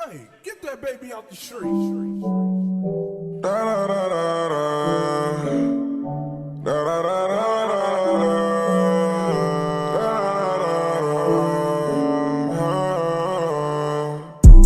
Hey, get that baby out the street. Da da da da da. Da da da da da.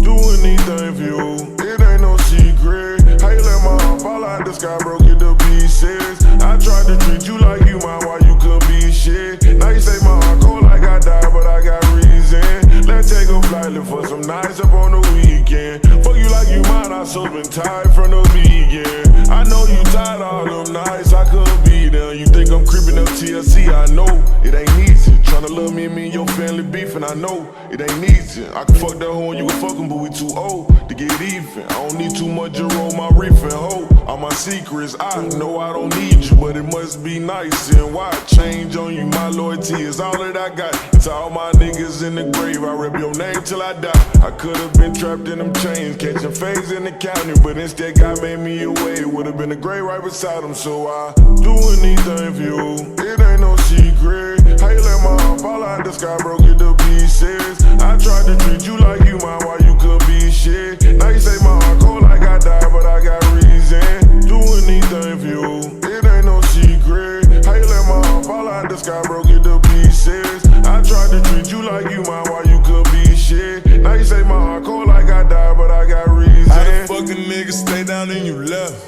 Do anything for you, it ain't no secret. How you let my heart fall out the sky, broke it to pieces. I tried to treat you like you mine while you could be shit. Now you say my heart cold like I died, but I got reason. Let's take a flight, live for some nights up on the weekend. Fuck you like you mine, I so been tired from the beginning. I know you tired of all them nights, I couldn't be there. You think I'm creeping up TLC, I know it ain't easy. Tryna love me and your family beef, and I know it ain't easy. I can fuck that hoe and you can fuck him, but we too old to get even. I don't need too much to roll my reef and hoe. All my secrets, I know I don't need you, but it must be nice. And why change on you? My loyalty is all that I got. To all my niggas in the grave, I rep your name till I die. I could've been trapped in them chains, catching phase in the county, but instead God made me away. Would've been a grave right beside him, so I do anything for you. It ain't no secret. How you let my heart fall out the sky, broke it to pieces. I tried to treat you like you mine while you could be shit. Now you say my heart cold like I died, but I got reason. Do anything for you. It ain't no secret. How you let my heart fall out the sky, broke it to pieces. I tried to treat you like you mine while you could be shit. Now you say my heart cold like I died, but I got reason. How the fucking nigga stay down and you left?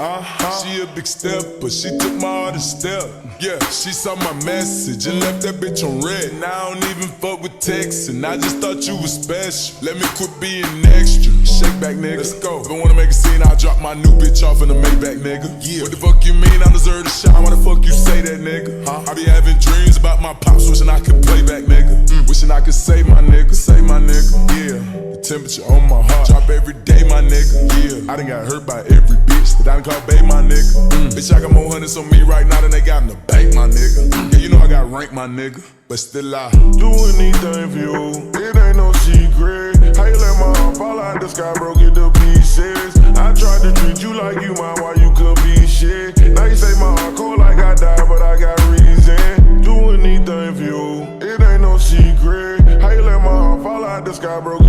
She a big step, but she took my heart a step. Yeah, she saw my message and left that bitch on red. Now I don't even fuck with texting, I just thought you was special. Let me quit being extra. Shake back, nigga. Let's go. If I wanna make a scene, I'll drop my new bitch off in the Maybach, nigga. Yeah. What the fuck you mean I deserve a shot? Why the fuck you say that, nigga? I be having dreams about my pops, wishing I could play back, nigga. Wishing I could save my nigga, save my nigga. Yeah. The temperature on my heart drop every day, my nigga. Yeah. I done got hurt by every bitch that I done called babe, my nigga. Bitch, I got more hundreds on me right now than they got in the bank, my nigga. Yeah, you know I got rank, my nigga. But still I do anything for you. It ain't no secret. How you let my heart fall out the sky, broke it to pieces. I tried to treat you like you mine while you could be shit. Now you say my heart cold like I died, but I got reason. Do anything for you. It ain't no secret. How you let my heart fall out the sky, broke